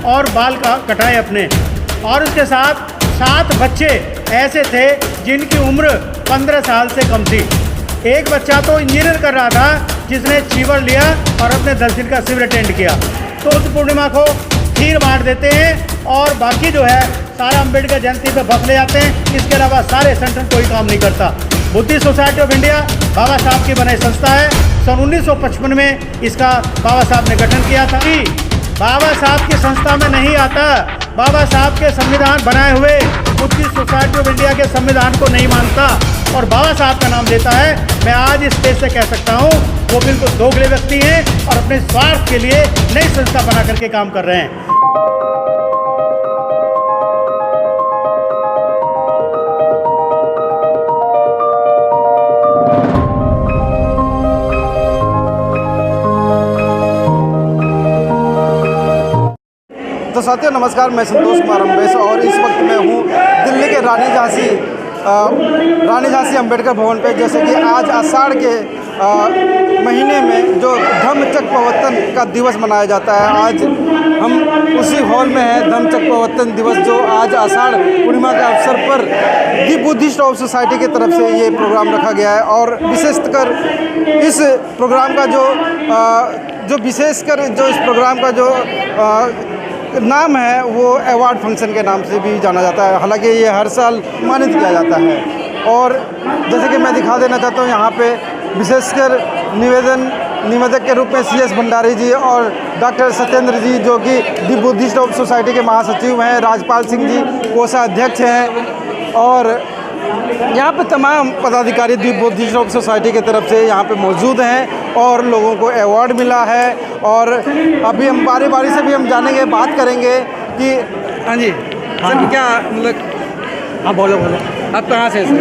और बाल कटाए अपने। और उसके साथ 7 बच्चे ऐसे थे जिनकी उम्र 15 साल से कम थी। एक बच्चा तो इंजीनियर कर रहा था जिसने चीवर लिया और अपने 10 दिन का शिविर अटेंड किया। तो उस पूर्णिमा को खीर बांट देते हैं और बाकी जो है सारा अम्बेडकर जयंती पे बस ले जाते हैं। इसके अलावा सारे संगठन कोई काम नहीं करता। बुद्धिस्ट सोसाइटी ऑफ इंडिया बाबा साहब की बनाई संस्था है। सन 1955 में इसका बाबा साहब ने गठन किया था। बाबा साहब की संस्था में नहीं आता, बाबा साहब के संविधान बनाए हुए बुद्धिस्ट सोसाइटी ऑफ इंडिया के संविधान को नहीं मानता और बाबा साहब का नाम लेता है। मैं आज इस स्टेज से कह सकता हूँ वो बिल्कुल दोगले व्यक्ति हैं और अपने स्वार्थ के लिए नई संस्था बना करके काम कर रहे हैं। तो साथियों नमस्कार, मैं संतोष कुमार अम्बेस और इस वक्त मैं हूँ दिल्ली के रानी झांसी अम्बेडकर भवन पे। जैसे कि आज आषाढ़ के महीने में जो धम्मचक्र प्रवर्तन का दिवस मनाया जाता है, आज हम उसी हॉल में हैं। धम्मचक्र प्रवर्तन दिवस जो आज आषाढ़ पूर्णिमा के अवसर पर दी बुद्धिस्ट ऑफ सोसाइटी की तरफ से ये प्रोग्राम रखा गया है। और विशेषकर इस प्रोग्राम का इस प्रोग्राम का जो नाम है वो अवार्ड फंक्शन के नाम से भी जाना जाता है। हालांकि ये हर साल सम्मानित किया जाता है। और जैसे कि मैं दिखा देना चाहता हूँ, यहाँ पे विशेषकर निवेदक के रूप में CS भंडारी जी और डॉक्टर सत्येंद्र जी जो कि दी बुद्धिस्ट ऑफ सोसाइटी के महासचिव हैं, राजपाल सिंह जी कोषाध्यक्ष हैं और यहाँ पे तमाम पदाधिकारी दी बुद्धिस्ट ऑफ सोसाइटी की तरफ से यहाँ पे मौजूद हैं और लोगों को अवार्ड मिला है। और अभी हम बारी बारी से भी हम जानेंगे, बात करेंगे कि हाँ जी सर क्या मतलब। हाँ बोलो आप कहाँ से सर?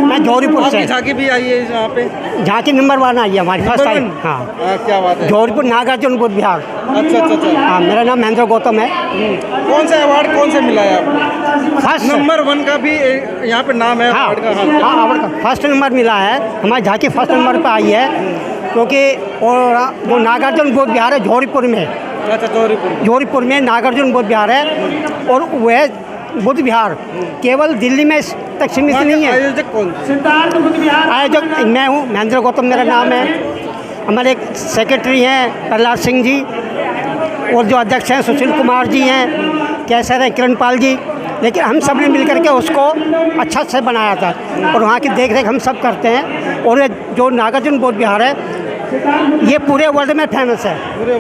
मैं जौहरीपुर से। झांकी भी आई है यहाँ पे? झांकी नंबर 1 आई है हमारी फर्स्ट टाइम। हाँ क्या बात है। जौहरीपुर नागार्जुन बुद्ध विहार। अच्छा। हाँ, मेरा नाम महेंद्र गौतम है। कौन सा अवार्ड कौन से मिला है आपको? फर्स्ट नंबर 1 का भी यहाँ पे नाम है। हाँ अवार्ड का फर्स्ट नंबर मिला है। हमारी झांकी फर्स्ट नंबर पर आई है क्योंकि और जो नागार्जुन बुद्ध विहार है जौहरीपुर में। अच्छा, जौहरीपुर में नागार्जुन बुद्ध विहार है और वह बुद्ध विहार केवल दिल्ली में तक सीमित नहीं है। आयोजक कौन? आयोजक मैं हूँ, महेंद्र गौतम मेरा नाम है। हमारे एक सेक्रेटरी हैं प्रहलाद सिंह जी और जो अध्यक्ष हैं सुशील कुमार जी हैं, कैसर हैं किरण पाल जी। लेकिन हम सब ने मिलकर के उसको अच्छा से बनाया था और वहाँ की देख रेख हम सब करते हैं। और जो नागार्जुन बुद्ध विहार है ये पूरे वर्ल्ड में फेमस है। पूरे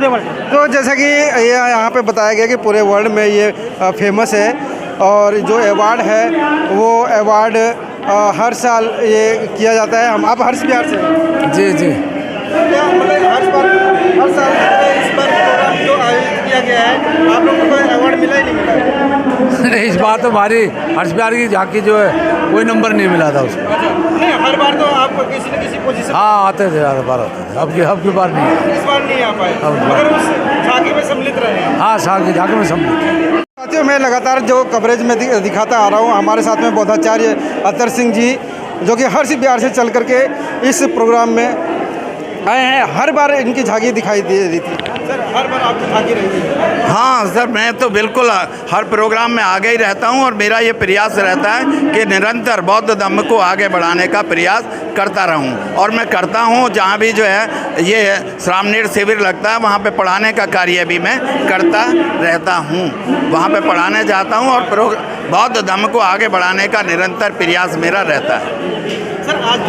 वर्ल्ड में। तो जैसा कि ये यहाँ पे बताया गया कि पूरे वर्ल्ड में ये फेमस है और जो अवार्ड है वो अवार्ड हर साल ये किया जाता है। आप हर्ष बिहार से? जी। क्या मतलब हर साल इस बार प्रोग्राम जो आयोजित किया गया है आप लोगों को अवार्ड मिला ही नहीं मिला? इस बार तो हमारी हर्ष बिहार की झांकी जो है कोई नंबर नहीं मिला था उसको। नहीं, हर बार तो आपको किसी न किसी पोजीशन। हाँ आते थे, हर बार आते थे। अब की बार नहीं। इस बार नहीं आ पाए मगर उस झांकी में सम्मिलित रहे हैं। हाँ झांकी में सम्मिलित। साथियों मैं लगातार जो कवरेज में दिखाता आ रहा हूँ। हमारे साथ में बौद्धाचार्य अतर सिंह जी जो कि हर्ष बिहार से चल करके इस प्रोग्राम में आए हैं। हर बार इनकी झांकी दिखाई दे रही थी। सर हर बार आपकी झांकी रही है? हाँ सर, मैं तो बिल्कुल हर प्रोग्राम में आगे ही रहता हूँ और मेरा ये प्रयास रहता है कि निरंतर बौद्ध धर्म को आगे बढ़ाने का प्रयास करता रहूँ। और मैं करता हूँ जहाँ भी जो है ये श्रामणेर शिविर लगता है वहाँ पे पढ़ाने का कार्य भी मैं करता रहता हूँ। वहाँ पे पढ़ाने जाता हूँ और बौद्ध धर्म को आगे बढ़ाने का निरंतर प्रयास मेरा रहता है। सर आज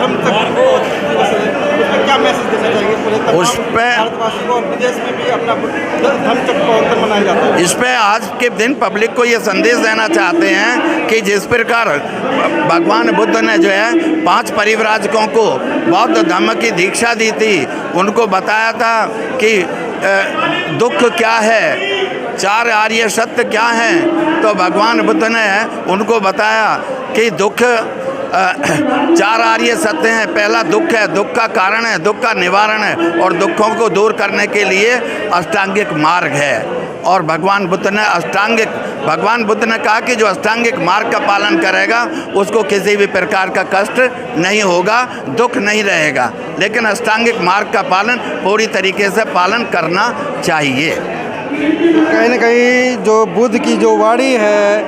क्या मैसेज देना चाहिए उस पे भारतवासी को और विदेश में भी अपना धम्मचक्र प्रवर्तन मनाया जाता है? इस पे आज के दिन पब्लिक को ये संदेश देना चाहते हैं कि जिस प्रकार भगवान बुद्ध ने जो है 5 परिव्राजकों को बौद्ध धर्म की दीक्षा दी थी, उनको बताया था कि दुख क्या है, 4 आर्य सत्य क्या हैं, तो भगवान बुद्ध ने उनको बताया कि दुख 4 आर्य सत्य हैं। पहला दुख है, दुख का कारण है, दुख का निवारण है और दुखों को दूर करने के लिए अष्टांगिक मार्ग है। और भगवान बुद्ध ने कहा कि जो अष्टांगिक मार्ग का पालन करेगा उसको किसी भी प्रकार का कष्ट नहीं होगा, दुख नहीं रहेगा। लेकिन अष्टांगिक मार्ग का पालन पूरी तरीके से पालन करना चाहिए। कहीं न कहीं जो बुद्ध की जो वाणी है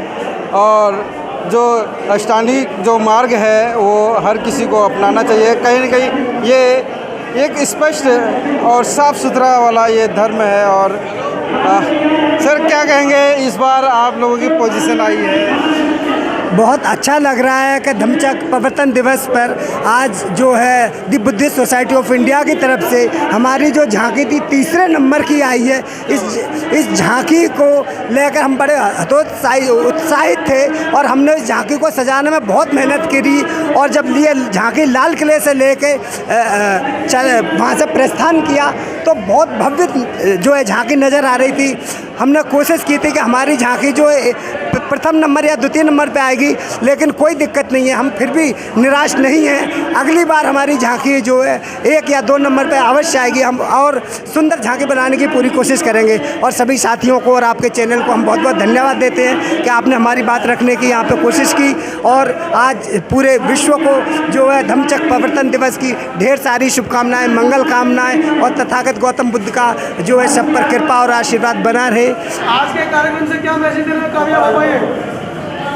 और जो अष्टांगिक जो मार्ग है वो हर किसी को अपनाना चाहिए। कहीं न कहीं ये एक स्पष्ट और साफ़ सुथरा वाला ये धर्म है। और सर क्या कहेंगे, इस बार आप लोगों की पोजीशन आई है? बहुत अच्छा लग रहा है कि धम्मचक्र प्रवर्तन दिवस पर आज जो है दी बुद्धिस्ट सोसाइटी ऑफ इंडिया की तरफ से हमारी जो झांकी थी तीसरे नंबर की आई है। इस झांकी को लेकर हम बड़े उत्साहित थे और हमने इस झांकी को सजाने में बहुत मेहनत करी। और जब लिए झांकी लाल किले से लेके वहाँ से प्रस्थान किया तो बहुत भव्य जो है झांकी नज़र आ रही थी। हमने कोशिश की थी कि हमारी झांकी जो है प्रथम नंबर या द्वितीय नंबर पे आएगी, लेकिन कोई दिक्कत नहीं है, हम फिर भी निराश नहीं हैं। अगली बार हमारी झांकी जो है 1 या 2 नंबर पे अवश्य आएगी। हम और सुंदर झांकी बनाने की पूरी कोशिश करेंगे। और सभी साथियों को और आपके चैनल को हम बहुत बहुत धन्यवाद देते हैं कि आपने हमारी बात रखने की यहाँ पे कोशिश की। और आज पूरे विश्व को जो है धम्मचक्र प्रवर्तन दिवस की ढेर सारी शुभकामनाएँ, मंगल कामनाएँ और तथागत गौतम बुद्ध का जो है सब पर कृपा और आशीर्वाद बना रहे। आज के कार्यक्रम से क्या मैसेज देने में कामयाब हो पाए?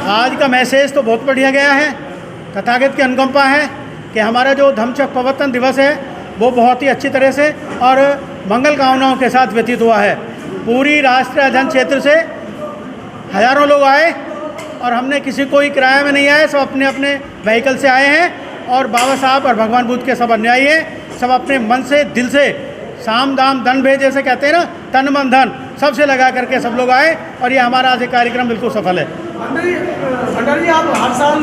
आज का मैसेज तो बहुत बढ़िया गया है। तथागत की अनुकंपा है कि हमारा जो धम्मचक्र प्रवर्तन दिवस है वो बहुत ही अच्छी तरह से और मंगल कामनाओं के साथ व्यतीत हुआ है। पूरी राष्ट्रीय राजधानी क्षेत्र से हज़ारों लोग आए और हमने किसी कोई किराए में नहीं आए, सब अपने अपने व्हीकल से आए हैं। और बाबा साहब और भगवान बुद्ध के सब अनुयायी हैं, सब अपने मन से दिल से साम दाम दंड भेद जैसे कहते हैं ना, तन मन धन सबसे लगा करके सब लोग आए और ये हमारा आज कार्यक्रम बिल्कुल सफल है। भंडारी जी, आप हर साल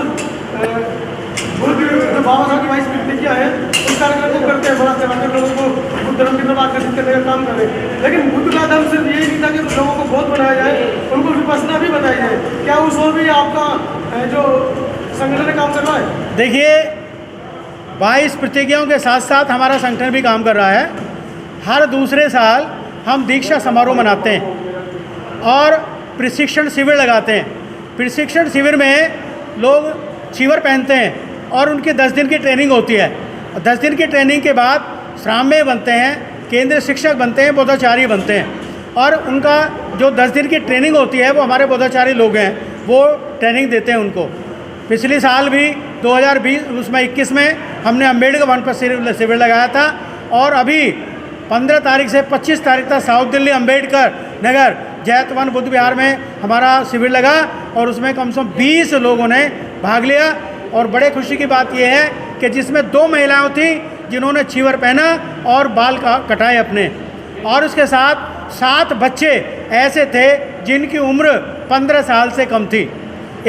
बाबा साहब की 22 प्रतिज्ञा है उस कार्यक्रम को करते हैं, बड़ा चलाकर लोगों को बुद्ध धर्म की तरफ आकर्षित करने का काम कर रहे हैं। लेकिन बुद्ध का धर्म सिर्फ यही नहीं था कि लोगों को बौद्ध बनाया जाए, उनको विपश्यना भी बताई जाए। क्या उस ओर भी आपका जो संगठन काम कर रहा है? देखिए, 22 प्रतिज्ञाओं के साथ साथ हमारा संगठन भी काम कर रहा है। हर दूसरे साल हम दीक्षा समारोह मनाते हैं और प्रशिक्षण शिविर लगाते हैं। प्रशिक्षण शिविर में लोग चीवर पहनते हैं और उनकी 10 दिन की ट्रेनिंग होती है। 10 दिन की ट्रेनिंग के बाद श्राम्य बनते हैं, केंद्रीय शिक्षक बनते हैं, बोधाचार्य बनते हैं। और उनका जो 10 दिन की ट्रेनिंग होती है वो हमारे बोधाचार्य लोग हैं, वो ट्रेनिंग देते हैं उनको। पिछले साल भी 2021 में हमने अम्बेडकर वन पर शिविर लगाया था। और अभी 15 तारीख से 25 तारीख तक साउथ दिल्ली अम्बेडकर नगर जैतवन बुद्ध विहार में हमारा शिविर लगा और उसमें कम से कम 20 लोगों ने भाग लिया। और बड़े खुशी की बात यह है कि जिसमें 2 महिलाएं थी जिन्होंने चीवर पहना और बाल कटाए अपने, और उसके साथ 7 बच्चे ऐसे थे जिनकी उम्र 15 साल से कम थी।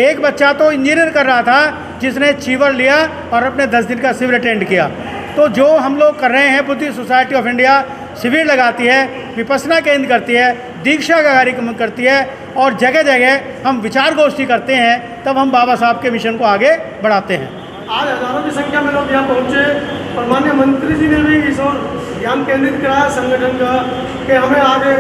एक बच्चा तो इंजीनियर कर रहा था जिसने चीवर लिया और अपने 10 दिन का शिविर अटेंड किया। तो जो हम लोग कर रहे हैं, बुद्धिस्ट सोसाइटी ऑफ इंडिया शिविर लगाती है, विपश्यना केंद्र करती है, दीक्षा का कार्यक्रम करती है और जगह जगह हम विचार गोष्ठी करते हैं, तब हम बाबा साहब के मिशन को आगे बढ़ाते हैं। आज हज़ारों की संख्या में लोग यहाँ पहुँचे और माननीय मंत्री जी ने भी इस ओर ध्यान केंद्रित कराया संगठन का कि हमें आगे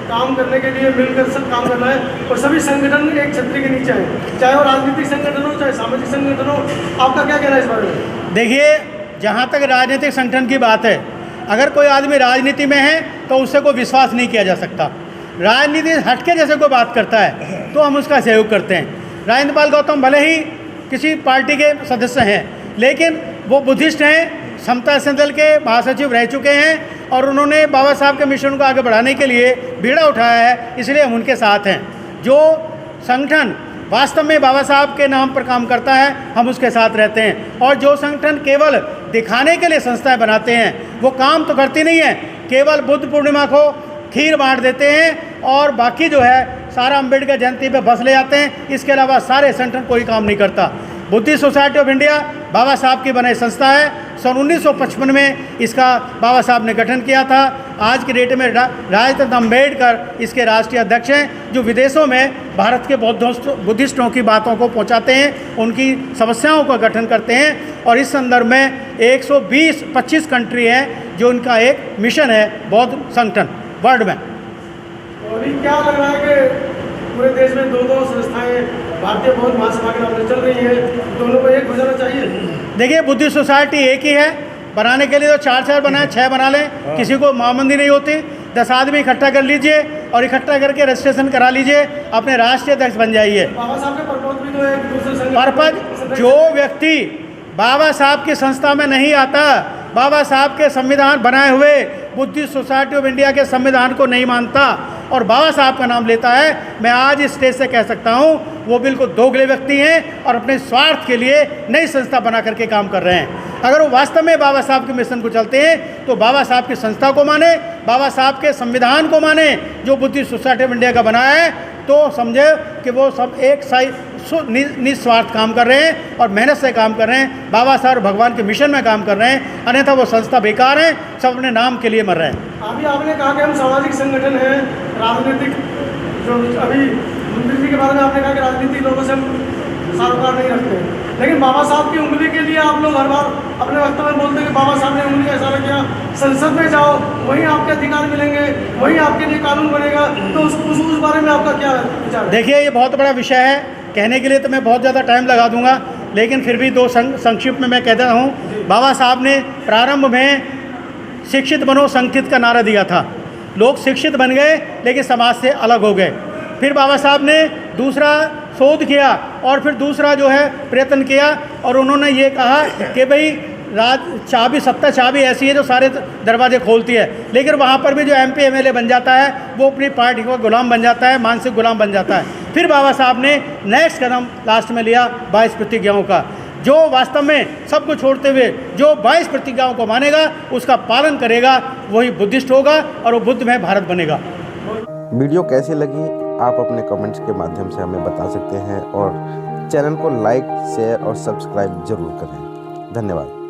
काम करने के लिए मिलकर सब काम करना है और सभी संगठन एक छतरी के नीचे है, चाहे वो राजनीतिक संगठन हो चाहे सामाजिक संगठन हो। आपका क्या कहना है इस बारे में? देखिए, जहाँ तक राजनीतिक संगठन की बात है, अगर कोई आदमी राजनीति में है तो उससे कोई विश्वास नहीं किया जा सकता। राजनीति हटके जैसे कोई बात करता है तो हम उसका सहयोग करते हैं। राजेंद्र पाल गौतम भले ही किसी पार्टी के सदस्य हैं, लेकिन वो बुद्धिस्ट हैं, समता संदल के महासचिव रह चुके हैं और उन्होंने बाबा साहब के मिशन को आगे बढ़ाने के लिए बीड़ा उठाया है, इसलिए हम उनके साथ हैं। जो संगठन वास्तव में बाबा साहब के नाम पर काम करता है, हम उसके साथ रहते हैं। और जो संगठन केवल दिखाने के लिए संस्थाएं बनाते हैं, वो काम तो करती नहीं है, केवल बुद्ध पूर्णिमा को खीर बांट देते हैं और बाकी जो है सारा अम्बेडकर जयंती पे बस ले जाते हैं। इसके अलावा सारे संगठन कोई काम नहीं करता। बुद्धिस्ट सोसाइटी ऑफ इंडिया बाबा साहब की बनाई संस्था है। सन 1955 में इसका बाबा साहब ने गठन किया था। आज की डेट में राजरत्न अम्बेडकर इसके राष्ट्रीय अध्यक्ष हैं, जो विदेशों में भारत के बुद्धिस्टों की बातों को पहुंचाते हैं, उनकी समस्याओं का गठन करते हैं। और इस संदर्भ में 125 कंट्री हैं जो उनका एक मिशन है, बौद्ध संगठन वर्ल्ड में। अभी क्या लग रहा है कि पूरे देश में 2 संस्थाएं भारतीय बौद्ध महासभा के नाम से चल रही है, दोनों को एक हो जाना चाहिए? देखिए, बुद्धिस्ट सोसाइटी एक ही है, बनाने के लिए तो 4 बनाए, 6 बना लें, किसी को महामंदी नहीं होती। 10 आदमी इकट्ठा कर लीजिए, और इकट्ठा करके रजिस्ट्रेशन करा लीजिए, अपने राष्ट्रीय अध्यक्ष बन जाइए। बाबा साहब के प्रपोज भी तो एक दूसरे संगठन पर्पज जो व्यक्ति बाबा साहब की संस्था में नहीं आता, बाबा साहब के संविधान बनाए हुए बुद्धिस्ट सोसाइटी ऑफ इंडिया के संविधान को नहीं मानता और बाबा साहब का नाम लेता है, मैं आज इस स्टेज से कह सकता हूँ वो बिल्कुल दोगले व्यक्ति हैं और अपने स्वार्थ के लिए नई संस्था बना करके काम कर रहे हैं। अगर वो वास्तव में बाबा साहब के मिशन को चलते हैं तो बाबा साहब की संस्था को माने, बाबा साहब के संविधान को माने जो बुद्धिस्ट सोसाइटी ऑफ इंडिया का बनाया है, तो समझे कि वो सब एक निस्वार्थ काम कर रहे हैं और मेहनत से काम कर रहे हैं, बाबा साहब और भगवान के मिशन में काम कर रहे हैं, अन्यथा वो संस्था बेकार है, सब अपने नाम के लिए मर रहे हैं। अभी आपने कहा कि हम सामाजिक संगठन हैं, राजनीतिक जो अभी मंत्री जी के बारे में आपने कहा कि राजनीतिक लोगों से हम सरोकार नहीं रखते हैं, लेकिन बाबा साहब की उंगली के लिए आप लोग हर बार अपने वक्तव्य में बोलते हैं कि बाबा साहब ने उंगली का इशारा किया, संसद में जाओ वहीं आपके अधिकार मिलेंगे, वहीं आपके लिए कानून बनेगा, तो उस बारे में आपका क्या विचार है? देखिए, ये बहुत बड़ा विषय है, कहने के लिए तो मैं बहुत ज़्यादा टाइम लगा दूंगा, लेकिन फिर भी दो संक्षिप्त में मैं कहता हूँ। बाबा साहब ने प्रारंभ में शिक्षित बनो संगठित का नारा दिया था, लोग शिक्षित बन गए लेकिन समाज से अलग हो गए। फिर बाबा साहब ने दूसरा शोध किया और फिर दूसरा जो है प्रयत्न किया और उन्होंने ये कहा कि भाई सत्ता चाबी ऐसी है जो सारे दरवाजे खोलती है, लेकिन वहाँ पर भी जो MP MLA बन जाता है वो अपनी पार्टी का गुलाम बन जाता है, मानसिक गुलाम बन जाता है। फिर बाबा साहब ने नेक्स्ट कदम लास्ट में लिया 22 प्रतिज्ञाओं का, जो वास्तव में सब कुछ छोड़ते हुए जो 22 प्रतिज्ञाओं को मानेगा, उसका पालन करेगा, वही बुद्धिस्ट होगा और वो बुद्ध में भारत बनेगा। वीडियो कैसी लगी आप अपने कमेंट्स के माध्यम से हमें बता सकते हैं और चैनल को लाइक, शेयर और सब्सक्राइब जरूर करें। धन्यवाद।